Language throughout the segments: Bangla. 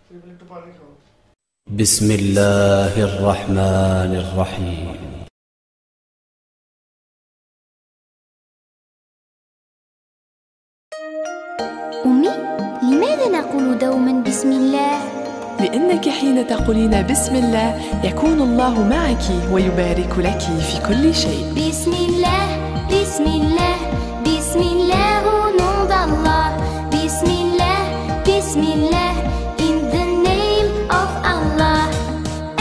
بسم الله الرحمن الرحيم. أمي، لماذا نقول دوما بسم الله؟ لأنك حين تقولين بسم الله يكون الله معك ويبارك لك في كل شيء. بسم الله بسم الله بسم الله au nom d'Allah. بسم الله بسم الله in the name of Allah.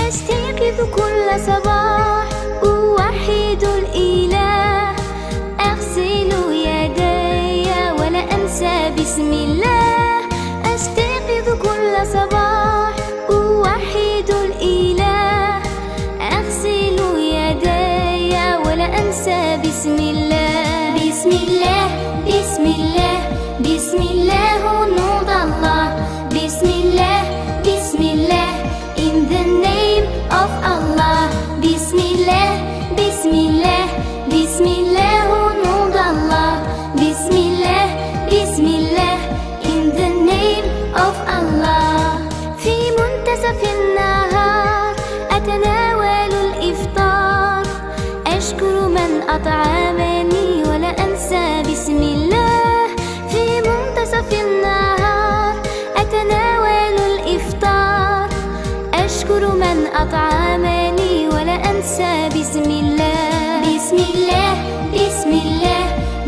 أستيقظ كل صباح أوحد الإله، أغسل يدي ولا أنسى بسم الله. أستيقظ كل صباح أوحد الإله، أغسل يدي ولا أنسى بسم الله. بسم الله بسم الله بسم الله au nom d'Allah. بسم الله بسم الله in the name of Allah. بسم الله بسم الله بسم الله au nom d'Allah. بسم الله بسم الله in the name of Allah. في منتصف النهار أتناول الإفطار، أشكر من أطعمني ولا أنسى بسم الله. في منتصف النهار أتناول الإفطار، أشكر من أطعمني ولا أنسى بسم الله. بسم الله بسم الله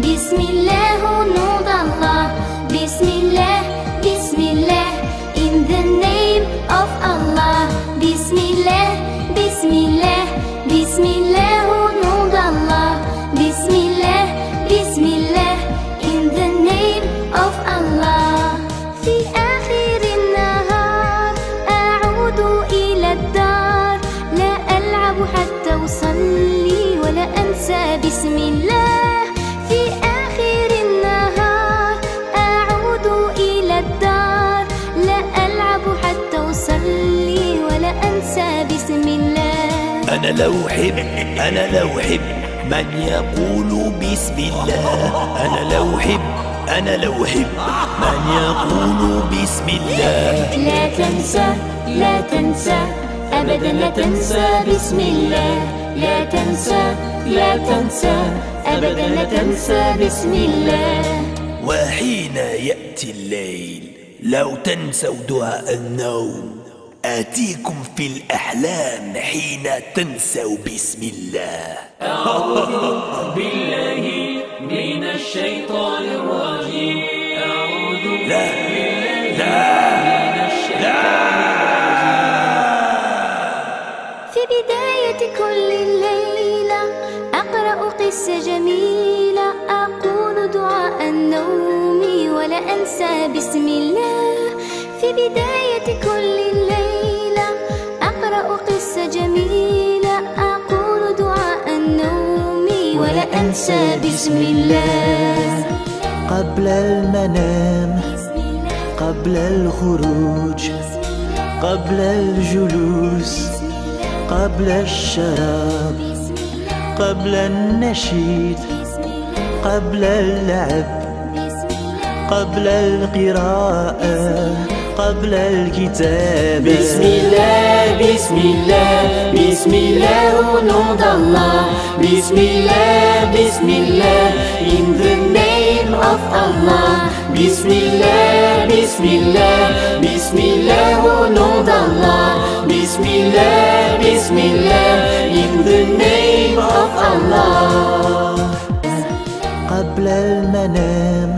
بسم الله au nom d'Allah. بسم الله بسم الله in the name of Allah. بسم الله بسم الله بسم الله au nom d'Allah. بسم الله بسم الله in the name of Allah. في آخر النهار أعود إلى الدار، لا ألعب حتى أصلي ولا أنسى بسم الله. في آخر النهار أعود إلى الدار، لا ألعب حتى أصلي ولا أنسى بسم الله. أنا لو أحب من يقول بسم الله. أنا لو أحب من يقول بسم الله. لا تنسى لا تنسى أبدا لا تنسى بسم الله. لا تنسى لا تنسى أبدا لا تنسى بسم الله. وحين يأتي الليل لو تنسوا دعاء النوم، آتيكم في الأحلام حين تنسوا بسم الله. أعوذ بالله من الشيطان الرجيم. أعوذ بالله من الشيطان الرجيم. في بداية كل ليلة أقرأ قصة جميلة، أقول دعاء النوم ولا أنسى بسم الله. في بداية كل ليلة أقرأ قصة جميلة، أقول دعاء النوم ولا أنسى بسم الله. قبل المنام، قبل الخروج، قبل الجلوس، قبل الشراب، قبل النشيد، قبل اللعب، قبل القراءة، قبل الكتاب. بسم الله بسم الله بسم الله au nom d'Allah. بسم الله بسم الله in the name of Allah. بسم الله بسم الله بسم الله au nom d'Allah. بسم الله بسم الله in the name of Allah. قبل المنام،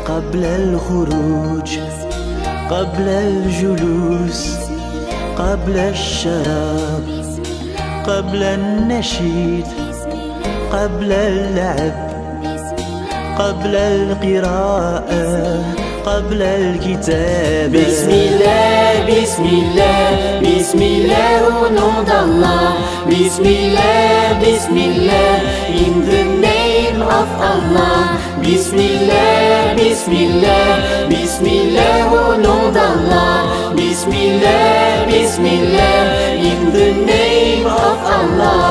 قبل الخروج، قبل الجلوس، قبل الشراب، قبل النشيد، قبل اللعب، قبل القراءة، قبل الكتاب. بسم الله بسم الله بسم الله au nom d'Allah. بسم الله بسم الله in the name of Allah. بسم الله بسم الله بسم الله au nom d'Allah. بسم الله بسم الله in the name of Allah.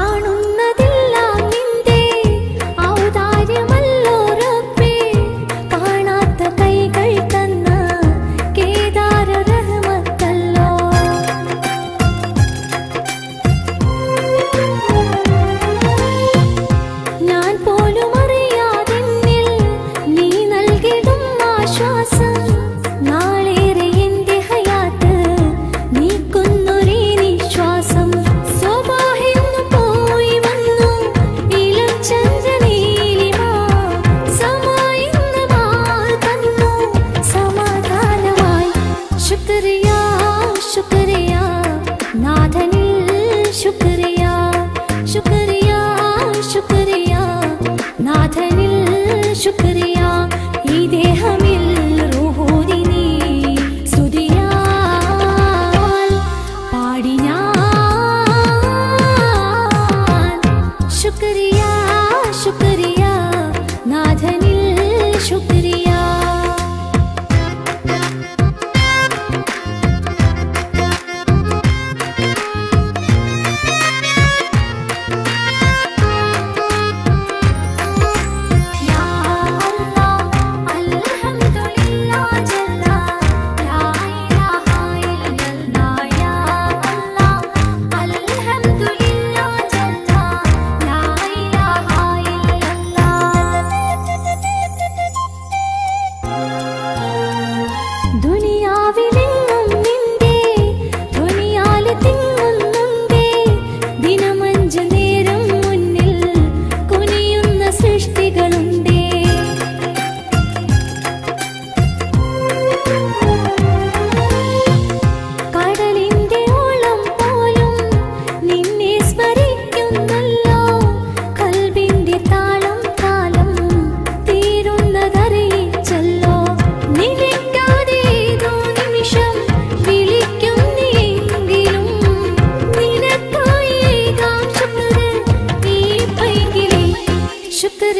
കാണുന്നതെല്ലാം നിന്റെ ഔദാര്യം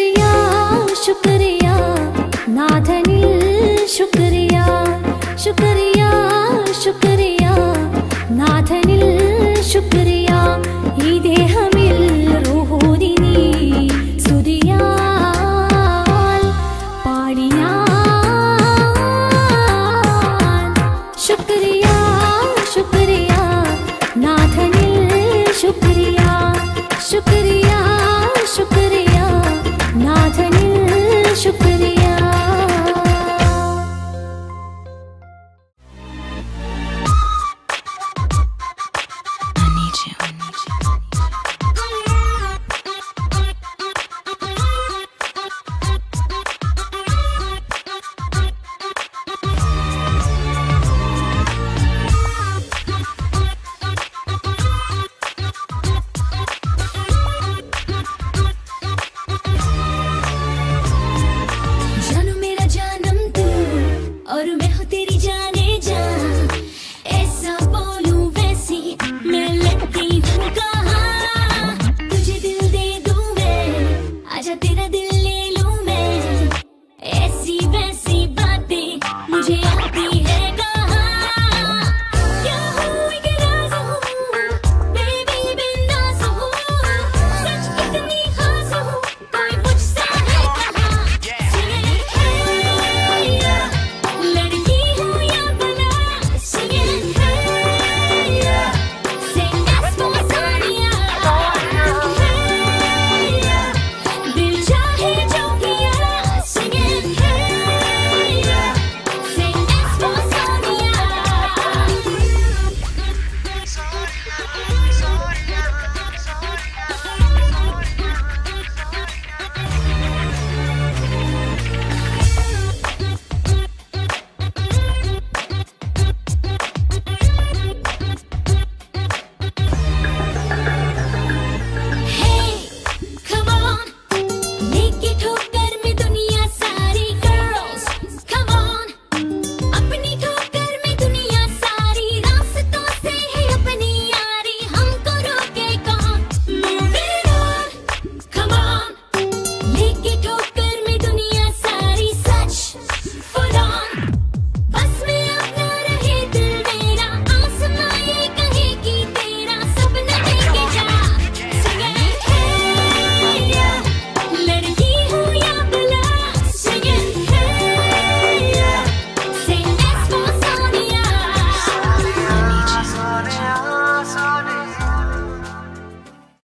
शुक्रिया शुक्रिया नाथनिल शुक्रिया शुक्रिया शुक्रिया नाथनिल शुक्रिया ഈ ദേഹമിൽ റൂഹുദിനി സ്തുതിയാൽ പാടിയാൽ ശുക്രിയാ ശുക്രിയാ നാഥനിൽ ശുക്രിയാ ശുക്രിയാ ശുക്രിയാ നാഥനിൽ ശുക്രിയാ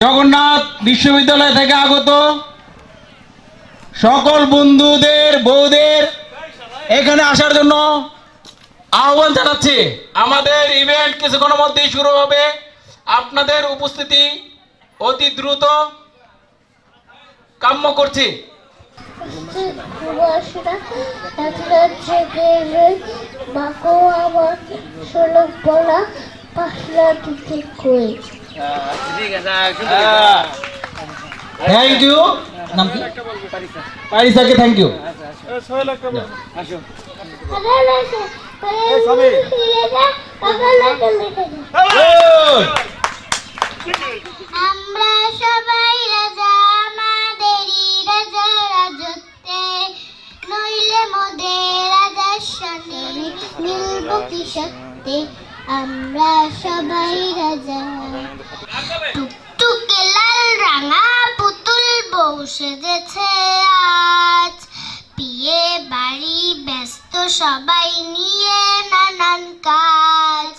জগন্নাথ বিশ্ববিদ্যালয় থেকে আগত সকল বন্ধুদের বউদের এখানে আসার জন্য আহ্বান জানাচ্ছি। আমাদের ইভেন্ট কিছুক্ষণের মধ্যেই শুরু হবে। আপনাদের উপস্থিতি অতি দ্রুত কাম্য করছি। Thank you. নাম কি? পারিসাকে থ্যাংক ইউ। আমরা সবাই রাজা আমাদেরই রাজা রাজত্বে নইলে মোদের রাজার সঙ্গে মিলব কি সত্যি আমরা সবাই রাজা। টুকটুকে লাল রাঙা পুতুল বউ সেজেছে আজ বিয়ে বাড়ি ব্যস্ত সবাই নিয়ে নানান কাজ।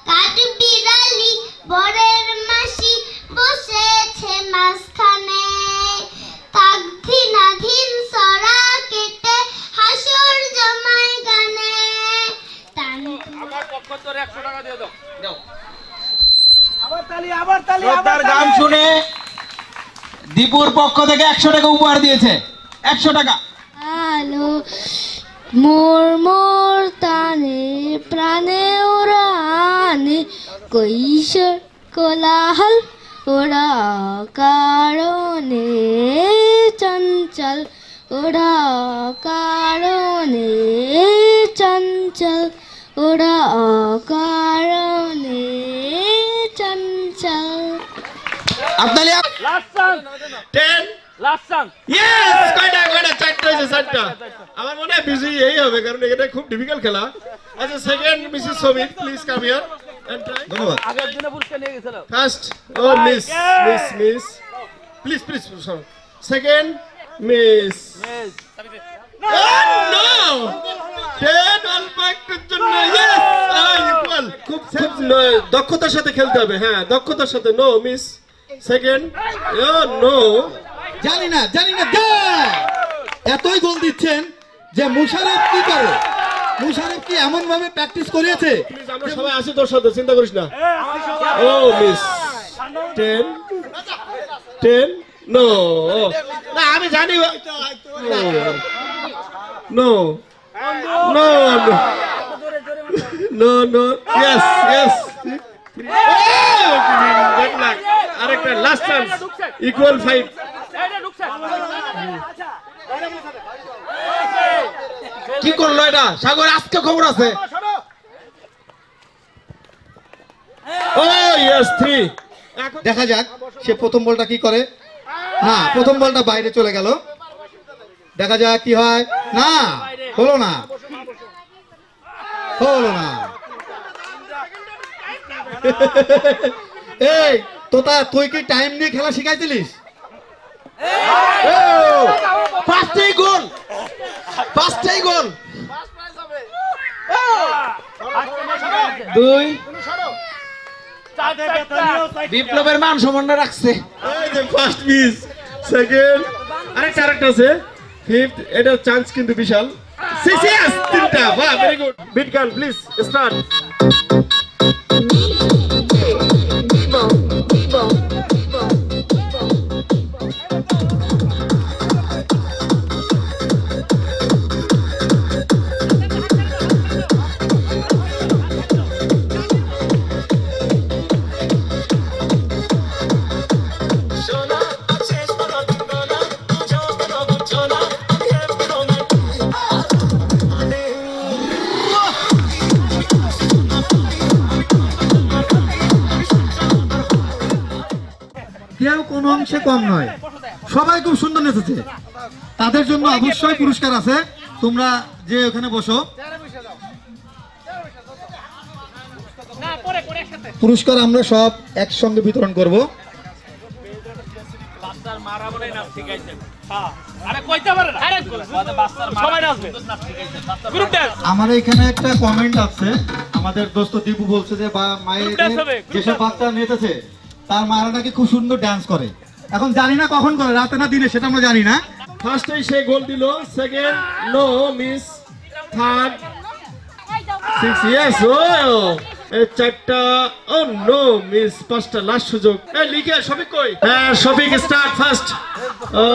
কাঠ বিড়ালি বরের মাসি বসেছে মাঝখানে তাকধিনাধীন সরা কেটে হাসর জমায় গানে। আমার পক্ষ থেকে 100 টাকা দিয়ে দাও। আবার তালি গান শুনে দীপুর পক্ষ থেকে 100 টাকা উপহার দিয়েছে। 100 টাকা। আলো মোর মোর তানে প্রাণে ওরানে কৈশোর কোলাহল ওরা কারণে চঞ্চল ওরা কারণে চঞ্চল ওরা কারণে চঞ্চল। আপনারা লাস্ট 10 লাস্ট চান্স ইয়েস কয়টা চারটা হয়েছে চারটা আমার মনে হয় বিজি এই হবে কারণ এটা খুব ডিফিকাল্ট খেলা আচ্ছা second Mrs Samit please come here and try ধন্যবাদ আগের দিনে পুরস্কার নিয়ে গেছিল ফার্স্ট ও miss please second miss no 10 অল্প একটুর জন্য ইয়েস ইকুয়াল খুব দক্ষতার সাথে খেলতে হবে হ্যাঁ দক্ষতার সাথে নো মিস সেকেন্ড নো জানি না এতই গোল দিচ্ছেন যে মুশারফ কি করে মুশারফ কি এমন ভাবে প্র্যাকটিস করিয়েছে প্লিজ আমরা সবাই আছি তোর সাথে চিন্তা করিস না ও মিস 10 নো না আমি জানি নো yes good luck আরেকটা লাস্ট চান্স ইকুয়াল ফাইট কি করলো এটা সাগর আজকে খবর আছে ও ইয়েস 3 দেখা যাক সে প্রথম বলটা কি করে না প্রথম বলটা বাইরে চলে গেল দেখা যাক কি হয় না হলো না এই তোতা তুই কি টাইম নিয়ে খেলা শিখাইছিলিস পাঁচটাই গোল দুই বিপ্লবের মান সম্মান রাখছে এই যে ফার্স্ট মিস সেকেন্ড আরেকটা আছে ফিফথ এটা চান্স কিন্তু বিশাল সিসিএস তিনটা বাহ ভেরি গুড বিট গান প্লিজ স্টার্ট কেউ কোনো অংশে কম নয় সবাই খুব সুন্দর নেচেছে তাদের জন্য অবশ্যই পুরস্কার আছে তোমরা যে ওখানে বসো পুরস্কার আমরা সব একসঙ্গে বিতরণ করব আমাদের এখানে একটা কমেন্ট আছে আমাদের দোস্ত দীপু বলছে যে মায়ের যেসব বাচ্চা নেচেছে তার মারা নাকি খুব সুন্দর ডান্স করে এখন জানি না কখন করে রাতে না দিনে সেটা আমরা জানি না ফার্স্টে সে গোল দিল second no miss third 6 yes ও এই চারটা ও নো মিস পাঁচটা লাস্ট সুযোগ এই লিখে শফিক কই হ্যাঁ শফিক স্টার্ট ফার্স্ট ও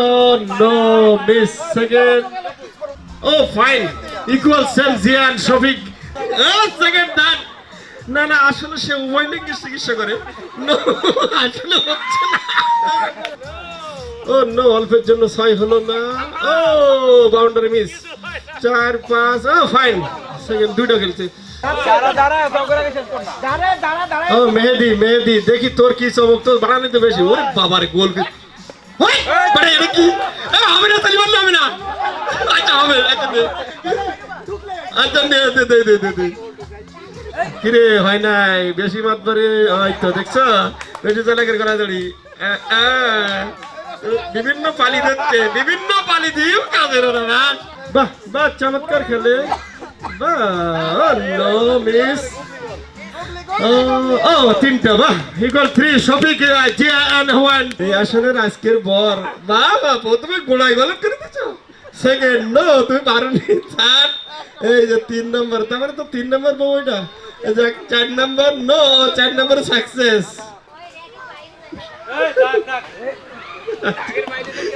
নো মিস সেকেন্ড ও ফাইন ইকুয়াল সেল জিয়ান শফিক সেকেন্ড ডান না আসলে সে উভয় লিঙ্গে চিকিৎসা করে আসলে হচ্ছে না ও নো অল্পের জন্য 6 হলো না ও বাউন্ডারি মিস 4 5 ও ফাইন সেকেন্ড দুইটা খেলছে ও মেহেদি দেখি তোর কি চমক তো বাড়ানি তো বেশি ওরে বাবার গোল মানে এটা কি হবে না তালি বললে হবে না আচ্ছা হবে আচ্ছা দে কিরে হয় নাই বেশি মাত ধরে হয়তো দেখছো বেশি চালাকের করা দড়ি বিভিন্ন পালি দিচ্ছে বিভিন্ন পালি দিও কাজের ওরা বাহ চমৎকার খেলে নো মিস ও তিনটা বাহ equal 3 Shafiq Zia and Juan এই আসলে আজকের বর বাহ প্রথমে গোড়াই গলক করে দিছো সেকেন্ড নো তুমি পারোনি থার্ড এই যে 3 নম্বর তারপরে তো 3 নম্বর বউটা এই যে 4 নম্বর নো 4 নম্বর সাকসেস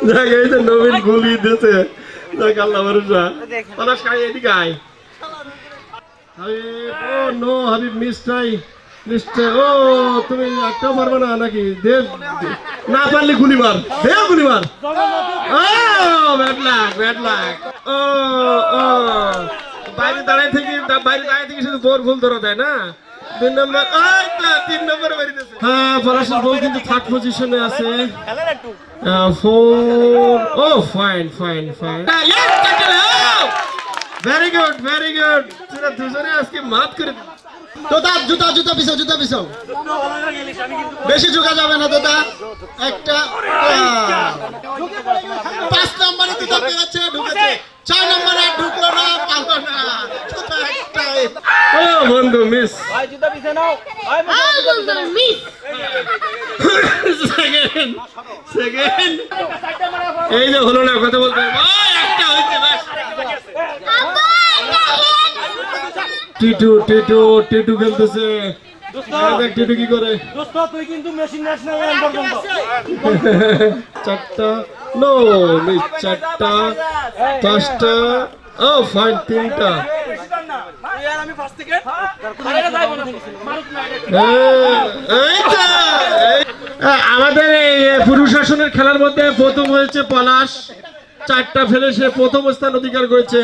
জায়গা এই যে নবীন গুলি দিয়েছে দেখ আল্লাহ ভরসা পলাশ খাই এদিকে আয় ও নো হাবিব মিস্টাই মিস্টার ও তুমি একটা মারবে না নাকি দেব না পারলে গুলি মার দেব গুলি মার ও ব্যাড লাক ও বাইরে দাঁড়ায় থেকে শুধু বোর ভুল ধরা দেয় না 2 নম্বর 3 নম্বর মারিতেছে। হ্যাঁ পলাশের বল কিন্তু থার্ড পজিশনে আছে। 4 ও fine fine fine very good very good. তোরা দুজনে আজকে মাত করে তোতা জুতা জুতা পিছাও জুতা পিছাও বেশি ঝুঁকা যাবে না তোতা একটা 5 নম্বরে তোতা পেয়েছে ঢুকেছে 6 নম্বরে ঢুকলো না পারলো না তোতা একটাই ও বন্ধু মিস ভাই জুতা পিছে নাও ভাই বন্ধু মিস সেকেন্ড সেকেন্ড এই যে হলো না কথা বলতে ভাই একটা হইছে বাস টিটু টিটু টিটু খেলতেছে দেখ টিটু কি করে দোস্ত তুই কিন্তু মেশিন ন্যাশনাল লাইন পর্যন্ত চারটা নো মিস চারটা পাঁচটা ও ফাইন তিনটা আমি ফার্স্ট থেকে আরে যাই মনে মারুক না আমাদের এই পুরুষ শাসনের খেলার মধ্যে প্রথম হয়েছে পলাশ 4টা ফেলে সে প্রথম স্থান অধিকার করেছে।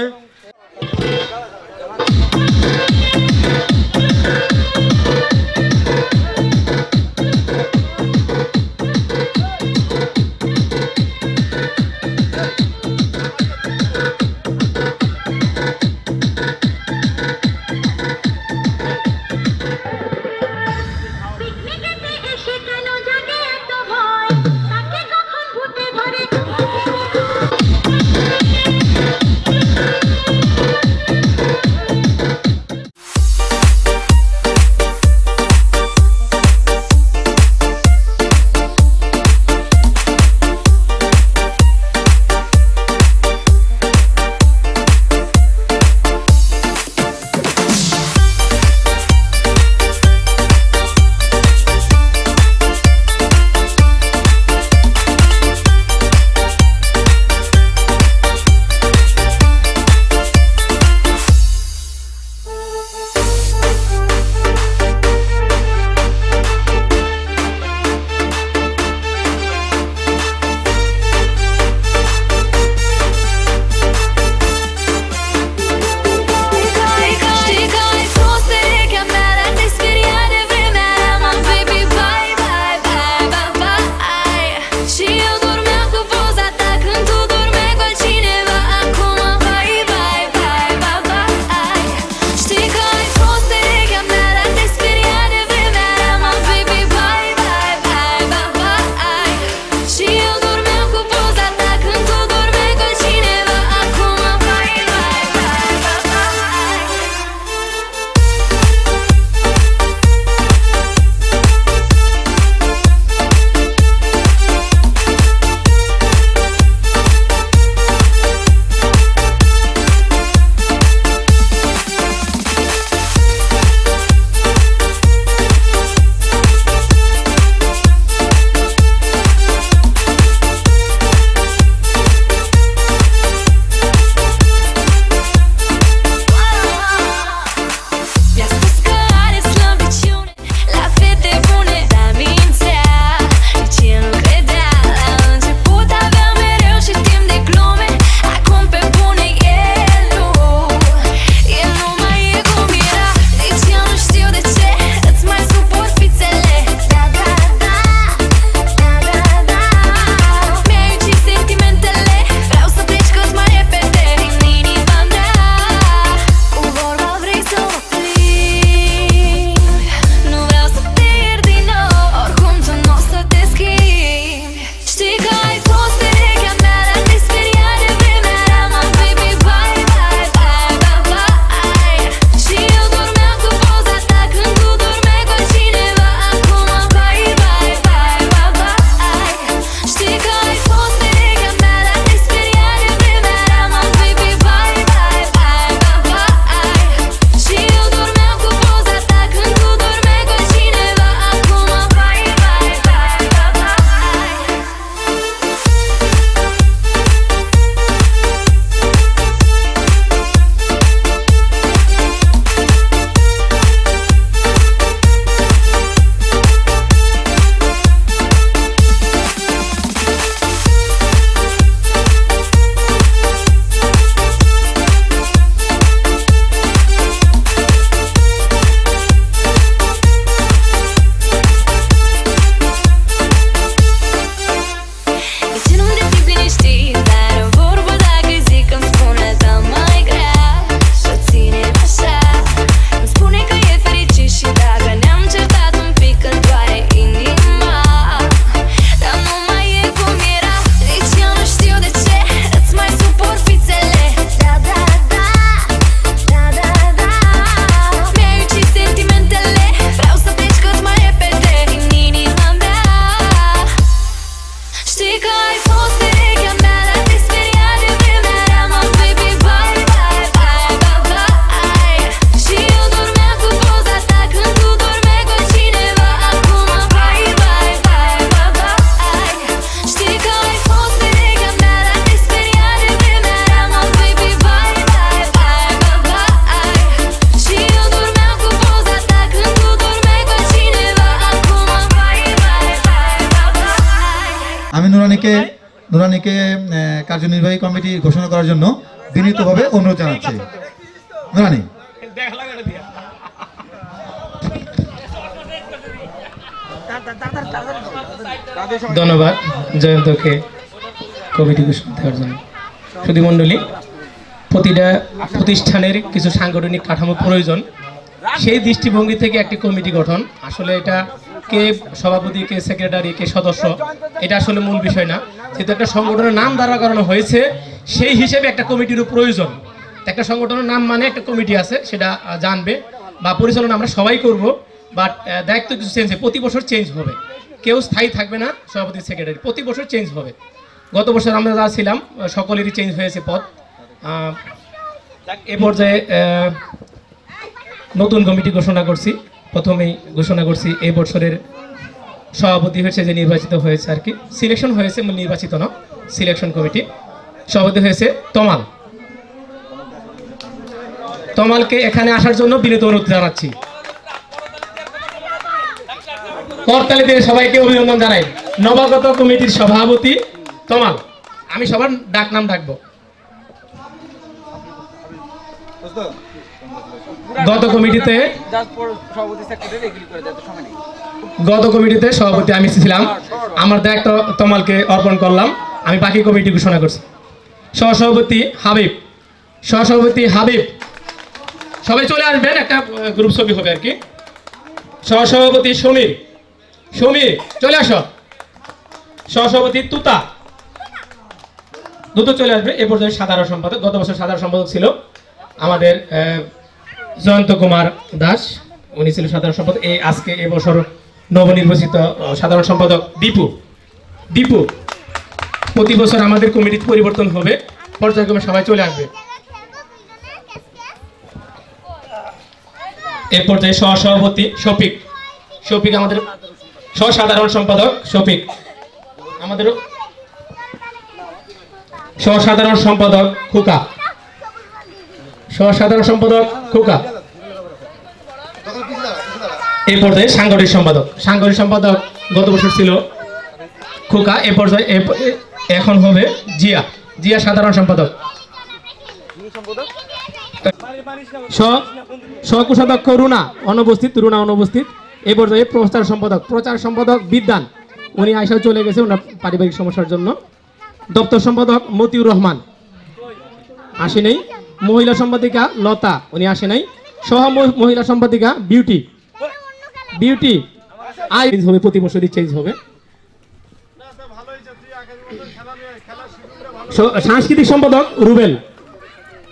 নুরানীকে কার্যনির্বাহী কমিটি ঘোষণা করার জন্য বিনীতভাবে অনুরোধ জানাচ্ছি। নুরানী। ধন্যবাদ জয়ন্তকে কমিটি ঘোষণা দেওয়ার জন্য। সুধী মণ্ডলী, প্রতিটা প্রতিষ্ঠানের কিছু সাংগঠনিক কাঠামো প্রয়োজন, সেই দৃষ্টিভঙ্গি থেকে একটি কমিটি গঠন। আসলে এটা কে সভাপতি, কে সেক্রেটারি, কে সদস্য, এটা আসলে মূল বিষয় না। যেহেতু একটা সংগঠনের নাম দাঁড়া করানো হয়েছে, সেই হিসেবে একটা কমিটিরও প্রয়োজন। একটা সংগঠনের নাম মানে একটা কমিটি আছে, সেটা জানবে বা পরিচালনা আমরা সবাই করব, বাট দায়িত্ব কিছু চেঞ্জ হবে, প্রতি বছর চেঞ্জ হবে, কেউ স্থায়ী থাকবে না। সভাপতি সেক্রেটারি প্রতি বছর চেঞ্জ হবে। গত বছর আমরা যা ছিলাম সকলেরই চেঞ্জ হয়েছে পদ। এ পর্যায়ে নতুন কমিটি ঘোষণা করছি। প্রথমেই ঘোষণা করছি এই বছরের সভাপতি হয়েছে যে নির্বাচিত হয়েছে আর কি, সিলেকশন হয়েছে, নির্বাচিত না, সিলেকশন কমিটি। সভাপতি হয়েছে তমাল। তমালকে এখানে আসার জন্য বিনীত অনুরোধ জানাচ্ছি। করতালি দিয়ে সবাইকে অভিনন্দন জানাই। নবাগত কমিটির সভাপতি তমাল। আমি সবার ডাক নাম ডাকবো। গত কমিটিতে সভাপতি আমি ছিলাম, আমার দায়িত্ব তমালকে অর্পণ করলাম। আমি বাকি কমিটি ঘোষণা করছি। সহসভাপতি হাবিব। সহসভাপতি হাবিব, সবাই চলে আসবেন, একটা গ্রুপ ছবি হবে আর কি। সহসভাপতি সমীর। সমীর চলে আসো। সহসভাপতি তুতা। দুটো চলে আসবে। এ পর্যায়ে সাধারণ সম্পাদক, গত বছর সাধারণ সম্পাদক ছিল আমাদের জয়ন্ত কুমার দাস, উনি ছিল সাধারণ সম্পাদক। আজকে এবছর নবনির্বাচিত সাধারণ সম্পাদক দীপু। দীপু, প্রতি বছর আমাদের কমিটি পরিবর্তন হবে, পর্যায়ক্রমে সবাই চলে আসবে। এ পর্যায়ে সহসভাপতি শফিক। শফিক আমাদের সহসাধারণ সম্পাদক। শফিক আমাদের সহসাধারণ সম্পাদক খুকা। সহসাধারণ সম্পাদক খুকা। এই পর্যায়ে সাংগঠনিক সম্পাদক। সাংগঠনিক সম্পাদক গত বছর ছিল খুকা। এ পর্যায়ে এখন হবে জিয়া। জিয়া সাধারণ সম্পাদক। সহকোষাধ্যক্ষ রুনা অনুপস্থিত। রুনা অনুপস্থিত। এ পর্যায়ে প্রচার সম্পাদক। প্রচার সম্পাদক বিদ্যান, উনি আয়সাও চলে গেছে ওনার পারিবারিক সমস্যার জন্য। দপ্তর সম্পাদক মতিউর রহমান আসে নাই। মহিলা সম্পাদিকা লতা, উনি আসে নাই। সহ মহিলা সম্পাদিকা বিউটি। বিউটি চেঞ্জ হবে, প্রতি বছরই চেঞ্জ হবে। সাংস্কৃতিক সম্পাদক রুবেল।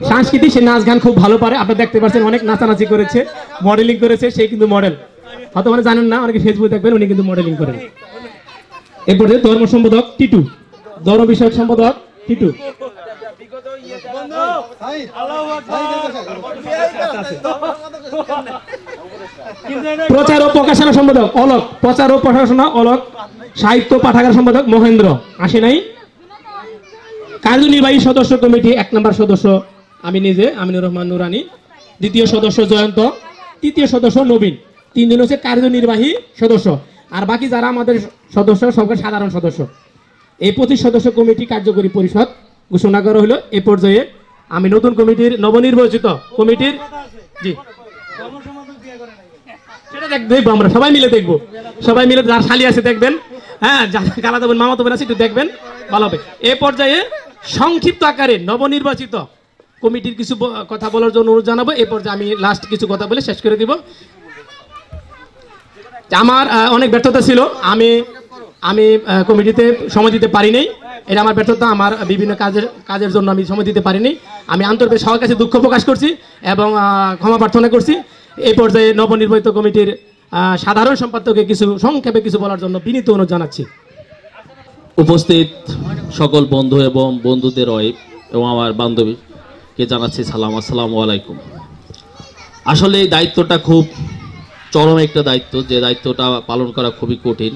সাংস্কৃতিক, সে নাচ গান খুব ভালো পারে, আপনারা দেখতে পাচ্ছেন, অনেক নাচানাচি করেছে, মডেলিং করেছে, সে কিন্তু মডেল, হয়তো মানে জানেন না, অনেকে ফেসবুক দেখবেন, উনি কিন্তু মডেলিং করেন। এরপরে ধর্ম সম্পাদক টিটু। ধর্ম বিষয়ক সম্পাদক টিটু। প্রচার ও প্রকাশনা সম্পাদক অলোক। প্রচার ও প্রকাশনা অলোক। সাহিত্য পাঠাগার সম্পাদক মহেন্দ্র আসে নাই। কার্যনির্বাহী সদস্য কমিটি 1 নম্বর সদস্য আমি নিজে, আমিনুর রহমান নুরানী। দ্বিতীয় সদস্য জয়ন্ত। তৃতীয় সদস্য নবীন। 3 জন হচ্ছে কার্যনির্বাহী সদস্য, আর বাকি যারা আমাদের সদস্য সবকে সাধারণ সদস্য। এই 25 সদস্য কমিটি কার্যকরী পরিষদ ঘোষণা করা হলো। এ পর্যায়ে আমি নতুন কমিটির নবনির্বাচিত কমিটির সেটা দেখবো, আমরা সবাই মিলে দেখবো, সবাই মিলে যার শালি আছে দেখবেন, হ্যাঁ, কালা দেবেন, মামা দেবেন আছে একটু দেখবেন, ভালো হবে। এ পর্যায়ে সংক্ষিপ্ত আকারে নবনির্বাচিত কমিটির কিছু কথা বলার জন্য অনুরোধ জানাবো। এ পর্যায়ে আমি লাস্ট কিছু কথা বলে শেষ করে দিব। আমার অনেক ব্যর্থতা ছিল, আমি কমিটিতে সময় দিতে পারি নাই, এটা আমার ব্যর্থতা। আমার বিভিন্ন কাজের জন্য আমি সময় দিতে পারিনি। আমি আন্তরিক সবার কাছে দুঃখ প্রকাশ করছি এবং ক্ষমা প্রার্থনা করছি। এই পর্যায়ে নবনির্বাচিত কমিটির সাধারণ সম্পাদককে সংক্ষেপে কিছু বলার জন্য বিনীত অনুরোধ জানাচ্ছি। উপস্থিত সকল বন্ধু এবং বন্ধুদের ওয়াইফ এবং আমার বান্ধবীকে জানাচ্ছি সালাম, আসসালামু আলাইকুম। আসলে এই দায়িত্বটা খুব চরম একটা দায়িত্ব, যে দায়িত্বটা পালন করা খুবই কঠিন।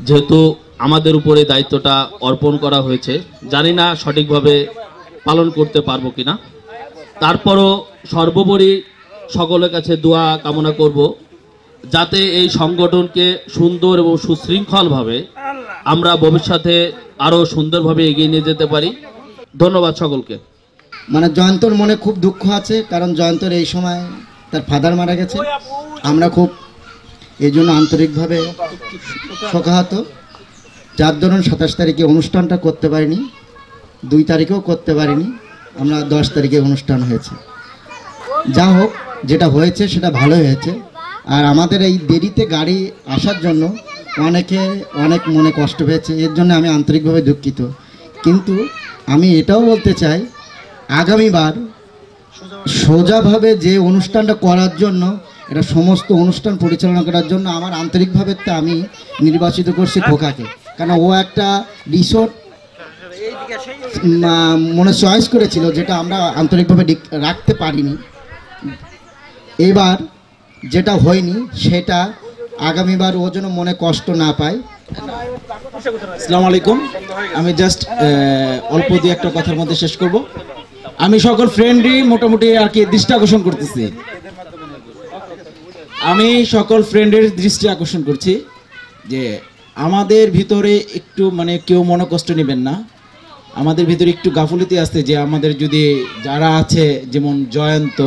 যেহেতু আমাদের উপরে দায়িত্বটা অর্পণ করা হয়েছে, জানি না সঠিকভাবে পালন করতে পারবো কিনা। তারপরও সর্বোপরি সকলের কাছে দোয়া কামনা করব, যাতে এই সংগঠনকে সুন্দর এবং সুশৃঙ্খলভাবে আমরা ভবিষ্যতে আরো সুন্দরভাবে এগিয়ে নিয়ে যেতে পারি। ধন্যবাদ সকলকে। মানে জয়ন্তর মনে খুব দুঃখ আছে, কারণ জয়ন্তর এই সময় তার ফাদার মারা গেছে। আমরা খুব এই জন্য আন্তরিকভাবে শোকাহত, যার দরুন 27 তারিখে অনুষ্ঠানটা করতে পারিনি, 2 তারিখেও করতে পারিনি, আমরা 10 তারিখে অনুষ্ঠান হয়েছে। যা হোক, যেটা হয়েছে সেটা ভালো হয়েছে। আর আমাদের এই দেরিতে গাড়ি আসার জন্য অনেক মনে কষ্ট হয়েছে, এর জন্য আমি আন্তরিকভাবে দুঃখিত। কিন্তু আমি এটাও বলতে চাই, আগামীবার সোজাভাবে যে অনুষ্ঠানটা করার জন্য, এটা সমস্ত অনুষ্ঠান পরিচালনা করার জন্য আমার আন্তরিকভাবে আমি নির্বাচিত করছি খোকাকে। কারণ ও একটা রিসোর্ট মনে চয়েস করেছিল, যেটা আমরা আন্তরিকভাবে রাখতে পারিনি। এবার যেটা হয়নি সেটা আগামীবার ও যেন মনে কষ্ট না পায়। আসসালামু আলাইকুম। আমি জাস্ট অল্প দিয়ে একটা কথার মধ্যে শেষ করব। আমি সকল ফ্রেন্ডই মোটামুটি আর কি দৃষ্টি আকর্ষণ করতেছি, আমি সকল ফ্রেন্ডের দৃষ্টি আকর্ষণ করছি যে আমাদের ভিতরে একটু মানে কেউ মনে কষ্ট নেবেন না, আমাদের ভিতরে একটু গাফুলতি আসছে যে আমাদের যদি যারা আছে যেমন জয়ন্ত,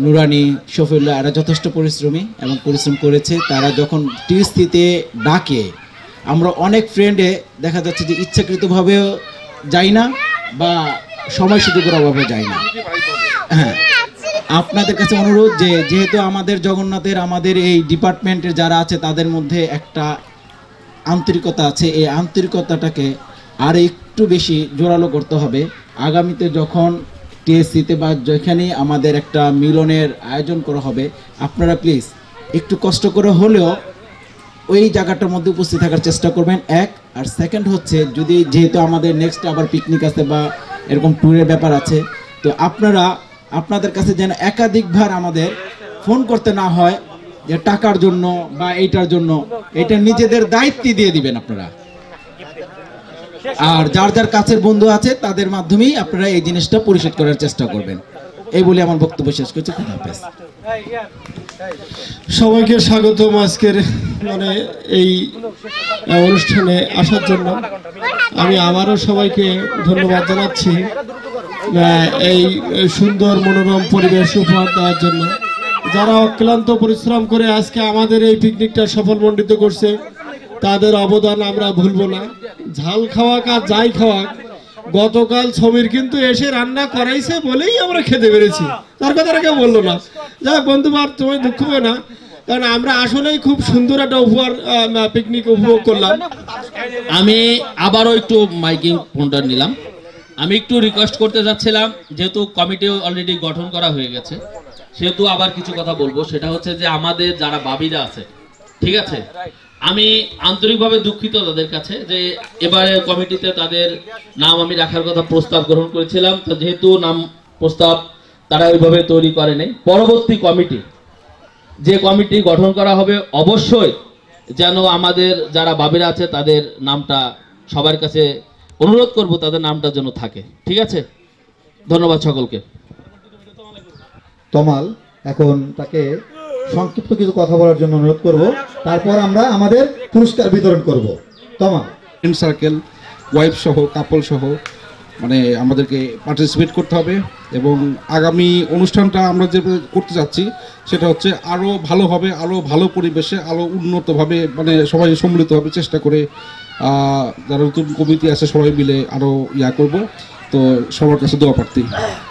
নুরানি, শফিউল্লাহ, এরা যথেষ্ট পরিশ্রমী এবং পরিশ্রম করেছে। তারা যখন টিএসসিতে ডাকে, আমরা অনেক ফ্রেন্ডে দেখা যাচ্ছে যে ইচ্ছাকৃতভাবেও যাই না বা সময় সুযোগের অভাবে যাই না। হ্যাঁ, আপনাদের কাছে অনুরোধ যে যেহেতু আমাদের জগন্নাথের আমাদের এই ডিপার্টমেন্টের যারা আছে তাদের মধ্যে একটা আন্তরিকতা আছে, এই আন্তরিকতাটাকে আর একটু বেশি জোরালো করতে হবে। আগামীতে যখন টিএসসিতে বা যেখানে আমাদের একটা মিলনের আয়োজন করা হবে, আপনারা প্লিজ একটু কষ্ট করে হলেও ওই জায়গাটার মধ্যে উপস্থিত থাকার চেষ্টা করবেন, এক। আর সেকেন্ড হচ্ছে, যদি যেহেতু আমাদের নেক্সট আবার পিকনিক আছে বা এরকম ট্যুরের ব্যাপার আছে, তো আপনাদের কাছে যেন একাধিকবার আমাদের ফোন করতে না হয় যে টাকার জন্য বা এইটার জন্য, এটা নিজেদের দায়িত্ব দিয়ে দিবেন আপনারা। আর যার যার কাছের বন্ধু আছে তাদের মাধ্যমেই আপনারা এই জিনিসটা পরিশোধ করার চেষ্টা করবেন। এই বলে আমার বক্তব্য শেষ করছি। খুদা হাফেজ। সবাইকে স্বাগতম আজকের মানে এই অনুষ্ঠানে আসার জন্য। আমি আবারও সবাইকে ধন্যবাদ জানাচ্ছি এই সুন্দর মনোরম পরিবেশ উপহার দেওয়ার জন্য। যারা অক্লান্ত পরিশ্রম করে আজকে আমাদের এই পিকনিকটা সফলমণ্ডিত করছে, তাদের অবদান আমরা ভুলবো না। ঝাল খাওয়াক আর যাই খাওয়াক, গতকাল সমীর কিন্তু এসে রান্না করাইছে বলেই আমরা খেতে পেরেছি, তার কথাটা কেউ বললো না। যাই বন্ধু বার, তুমি দুঃখ হবে না, কারণ আমরা আসলেই খুব সুন্দর একটা উপহার পিকনিক উপভোগ করলাম। আমি আবারও একটু মাইকিং ফোনটা নিলাম। আমি একটু রিকোয়েস্ট করতে যাচ্ছিলাম, যেহেতু কমিটি অলরেডি গঠন করা হয়ে গেছে, সেহেতু আবার কিছু কথা বলবো। সেটা হচ্ছে যে আমাদের যারা বাবিরা আছে, ঠিক আছে, আমি আন্তরিকভাবে দুঃখিত তাদের কাছে যে এবারে কমিটিতে তাদের নাম আমি রাখার কথা প্রস্তাব গ্রহণ করেছিলাম, তো যেহেতু নাম প্রস্তাব তারা ওইভাবে তৈরি করে নেই, পরবর্তী কমিটি যে কমিটি গঠন করা হবে অবশ্যই যেন আমাদের যারা বাবিরা আছে তাদের নামটা সবার কাছে অনুরোধ করব, তাদের নামটা যেন থাকে। ঠিক আছে, ধন্যবাদ সকলকে। তমাল এখন তাকে সংক্ষিপ্ত কিছু কথা বলার জন্য অনুরোধ করব, তারপর আমরা আমাদের পুরস্কার বিতরণ করব। তমাল। ফ্রেন্ড সার্কেল, ওয়াইফ সহ, কাপল সহ মানে আমাদেরকে পার্টিসিপেট করতে হবে এবং আগামী অনুষ্ঠানটা আমরা যে করতে যাচ্ছি সেটা হচ্ছে আরও ভালো হবে, আরও ভালো পরিবেশে, আরও উন্নতভাবে মানে সবাই সম্মিলিতভাবে চেষ্টা করে যারা নতুন কমিটি আছে সবাই মিলে আরও করব। তো সবার কাছে দোয়া প্রার্থী।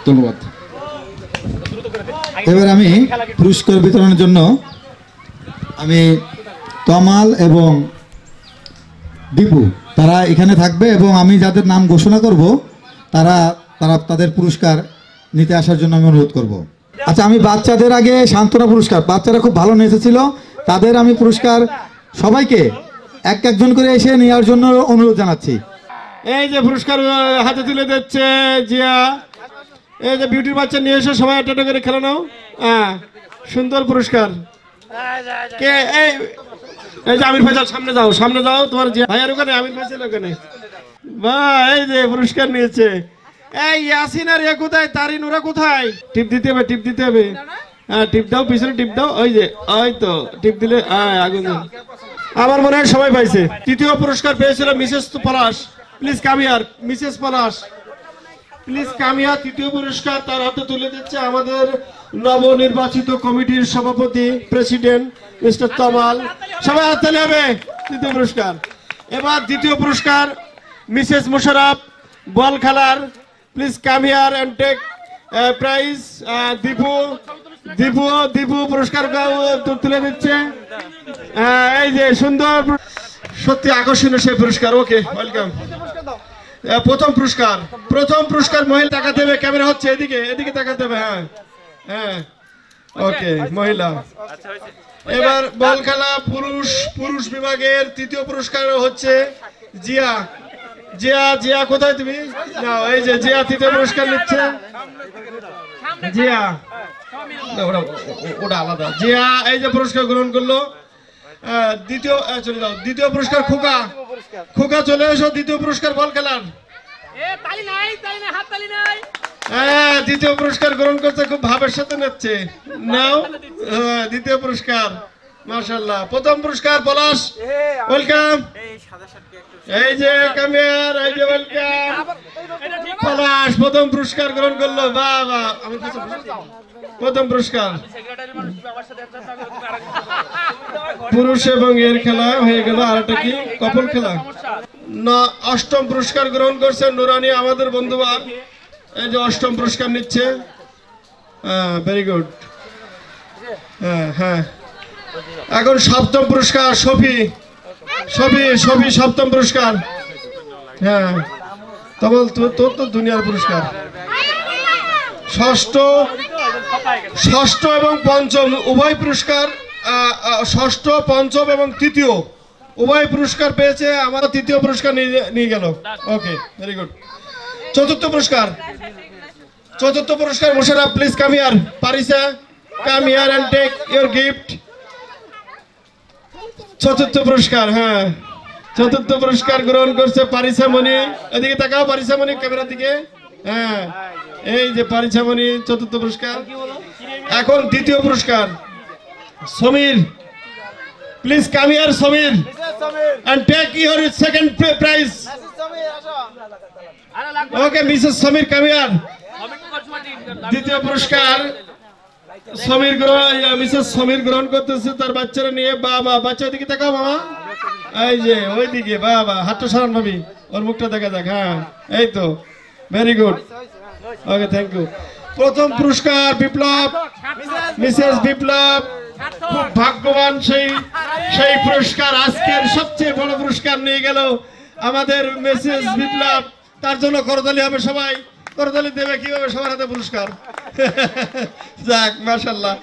ধন্যবাদ। এবার আমি পুরস্কার বিতরণের জন্য আমি তমাল এবং দীপু তারা এখানে থাকবে এবং আমি যাদের নাম ঘোষণা করব তারা তাদের পুরস্কার নিতে আসার জন্য আমি অনুরোধ করব। আচ্ছা, আমি বাচ্চাদের আগে সান্ত্বনা পুরস্কার, বাচ্চারা খুব ভালো নেচেছিল, তাদের আমি পুরস্কার সবাইকে একজন করে এসে নেওয়ার জন্য অনুরোধ জানাচ্ছি। এই যে পুরস্কার হাতে তুলে দিচ্ছে জিয়া, এই যে বিউটির বাচ্চা নিয়ে এসে সবাই একটা করে খেলে নাও। হ্যাঁ, সুন্দর পুরস্কার। কে এই যে আমির ফয়সাল, সামনে যাও তোমার ভাইয়ার ওখানে, আমির ফয়সাল ওখানে। বা এই যে পুরস্কার নিয়েছে। এই ইয়াসিন আর ইয়া কোথায়, তারিন ওরা কোথায়? টিপ দিতে হবে। হ্যাঁ, টিপ দাও, পিছনে টিপ দাও। ওই যে, ওই তো টিপ দিলে আগুন। আমার মনে হয় সবাই পাইছে। তৃতীয় পুরস্কার পেয়েছিল Mrs Palash. Please come here, Mrs Palash please come here. তৃতীয় পুরস্কার তার হাতে তুলে দিচ্ছে আমাদের নবনির্বাচিত কমিটির সভাপতি প্রেসিডেন্ট মিস্টার তমাল। সবাই হাততালি হবে। তৃতীয় পুরস্কার। এবার দ্বিতীয় পুরস্কার মিসেস মুশারফ বল খেলার। Please come here and take prize. Dipu পুরস্কার তুলে দিচ্ছে। এই যে সুন্দর, সত্যি আকর্ষণীয় সেই পুরস্কার। ওকে, ওয়েলকাম। প্রথম পুরস্কার মহিলা তাকাতে হবে, ক্যামেরা হচ্ছে এদিকে তাকাতে হবে। হ্যাঁ ওকে, মহিলা। এবার বল খেলা পুরুষ বিভাগের তৃতীয় পুরস্কার হচ্ছে জিয়া কোথায় তুমি? না, এই যে জিয়া তৃতীয় পুরস্কার নিচ্ছে। জিয়া ওটা আলাদা। জিয়া এই যে পুরস্কার গ্রহণ করলো। দ্বিতীয় পুরস্কার খোকা চলে এসো। দ্বিতীয় পুরস্কার বল খেলার। দ্বিতীয় পুরস্কার গ্রহণ করছে, খুব ভাবের সাথে নিচ্ছে। নাও দ্বিতীয় পুরস্কার, মাশাআল্লাহ। প্রথম পুরস্কার পলাশ, ওয়েলকাম। এই যে কামিয়ার, এই যে ওয়েলকাম। পলাশ প্রথম পুরস্কার গ্রহণ করলো। বাবা, আমি প্রথম পুরস্কার। পুরুষ এবং এর খেলা হয়ে গেল। আর একটা কি কপল খেলা। অষ্টম পুরস্কার গ্রহণ করছে নুরানি, আমাদের বন্ধুবান। এই যে অষ্টম পুরস্কার নিচ্ছে। Very good. হ্যাঁ, এখন সপ্তম পুরস্কার সফি সপ্তম পুরস্কার। হ্যাঁ, তবল তোর তো দুনিয়ার পুরস্কার। ষষ্ঠ এবং পঞ্চম উভয় পুরস্কার, ষষ্ঠ, পঞ্চম এবং তৃতীয় উভয় পুরস্কার পেয়েছে। আমার তৃতীয় পুরস্কার নিয়ে গেল। Okay, very good. চতুর্থ পুরস্কার Musharraf, please come here. Parisa, come here and take your gift. চতুর্থ পুরস্কার। হ্যাঁ, চতুর্থ পুরস্কার গ্রহণ করছে পারিসা মনি। এদিকে তাকাও, পারিসা মনি ক্যামেরার দিকে। হ্যাঁ, এই যে পারিসা মনি, চতুর্থ পুরস্কার। এখন দ্বিতীয় পুরস্কার Samir, please come here Samir and take your second prize. Okay, Mrs Samir come here. দ্বিতীয় পুরস্কার মিসেস সমীর গ্রহণ করতেছে তার বাচ্চারা নিয়ে। বাবা, বাচ্চা ওইদিকে তাকাও মামা। এই যে ওইদিকে, বাবা হাতটা সরান ভাবি, ওর মুখটা দেখা যাক। হ্যাঁ, এই তো, very good. Okay, thank you. প্রথম পুরস্কার বিপ্লব, মিসেস বিপ্লব। খুব ভাগ্যবান সেই পুরস্কার, আজকের সবচেয়ে বড় পুরস্কার নিয়ে গেল আমাদের মিসেস বিপ্লব। তার জন্য করতালি হবে সবাই। করতালি দেবে কিভাবে? সবার হাতে পুরস্কার। যাক, মাশাআল্লাহ।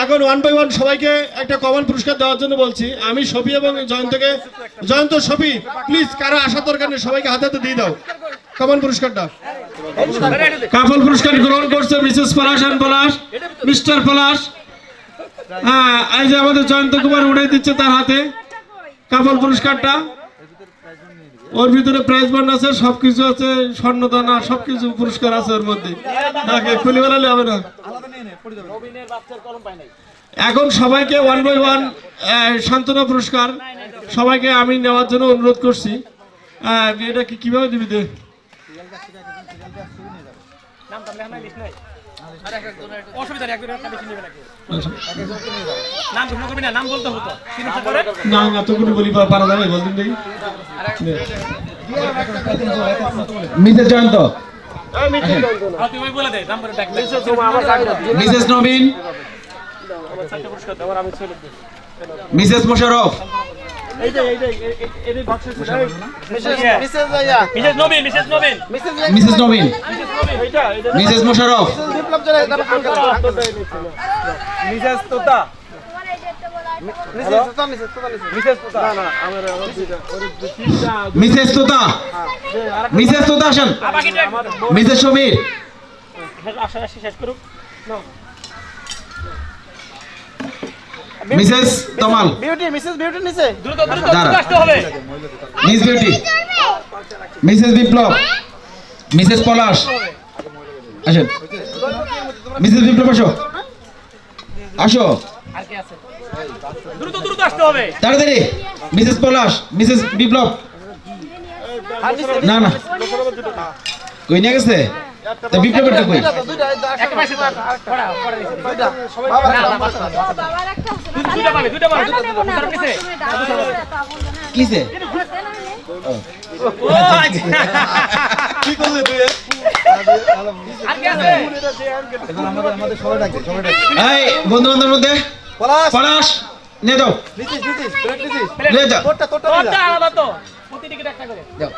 এখন 1 by 1 সবাইকে একটা কমন পুরস্কার দেওয়ার জন্য বলছি। আমি শফি এবং জয়ন্ত শফি, প্লিজ কারো আশা দরকার নেই, সবাইকে হাতে হাতে দিয়ে দাও কমন পুরস্কারটা। কাপল পুরস্কার গ্রহণ করছে Mrs Palash and Palash, Mr Palash. হ্যাঁ, এই যে আমাদের জয়ন্ত কুমার উড়ে দিচ্ছে তার হাতে কাপল পুরস্কারটা। ওর ভিতরে প্রাইজ বন্ড আছে, সবকিছু আছে, স্বর্ণদানা, সবকিছু পুরস্কার আছে ওর মধ্যে। খুলে বেড়ালে হবে না। এখন সবাইকে 1 by 1 সান্ত্বনা পুরস্কার সবাইকে আমি নেওয়ার জন্য অনুরোধ করছি। এটা কিভাবে দিবি? মিসেস জয়ন্ত, মিসেস নবীন, মিসেস মোশারফ, মিসেস নবীন, মিসেস মোশারফ, মিসেস তোতা, মিসেস তোতা, মিসেস তোতা আসেন, মিসেস সমীর, মিসেস তমাল, মিসেস বিউটি নিচে দ্রুত আসতে হবে, মিস বিউটি, মিসেস বিপ্লব, মিসেস পলাশ আসেন, মিসেস বিপ্লব আসো, আসো, দ্রুত দ্রুত আসতে হবে তাড়াতাড়ি মিসেস পলাশ মিসেস বিপ্লব না না কই নিয়ে গেছে তো বিপ্লবেরটা কই একটা পাশে পড়া পড়া দিছি দুইটা সবাই দুইটা পাবে দুইটা পাবে দুইটা কিসে কিসে ও আচ্ছা কি করলে তুই আর কি আছে এখন আমাদের সবাই ডাকে এই বন্ধু বান্ধবের মধ্যে পলাশ নিয়ে যাও নিতিস নিয়ে যাও তোরটা আলাদা তো প্রতি টিকিট একটা করে যাও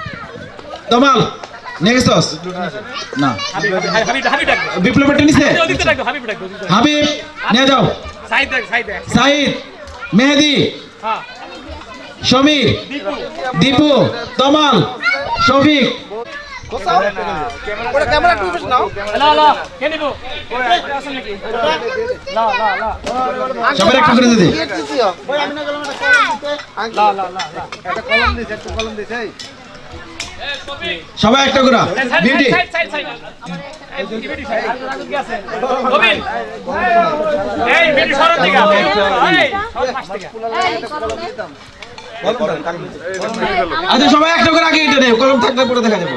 তমাল নিয়ে গেছস না হাবিব ডাক বিপ্লবেরটা নিছে ওদিকে ডাক হাবিব ডাক হাবিব নিয়ে যাও সাইদ সাইদ মেহেদি হ্যাঁ সমীর দীপু তমাল শফিক ওটা ক্যামেরা একটু পিছ নাও লা কে নিব আসেন নাকি লা সবাই একটা করে দে ওই আমি না গেলাম একটা কলম দিতে লা একটা কলম দিতে একটু কলম দিতে সবাই একটা করে বিউটি এই বিউটি সাইড রাজু কি আছে গোবিন এই বিউটি সরার দিকে এই সর পাশ থেকে আচ্ছা সবাই একটা করে আগে এটা নেই কলম থাকলে পরে দেখা যাবে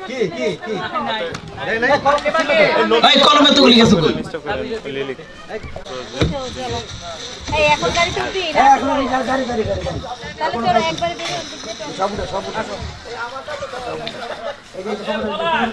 কি এই কলমে তো লিখে আছে কই এই এখন গাড়ি তুলবি না এখন গাড়ি তাহলে তোরা একবারে বের হয়ে দিতে সবটা এই যে সবটা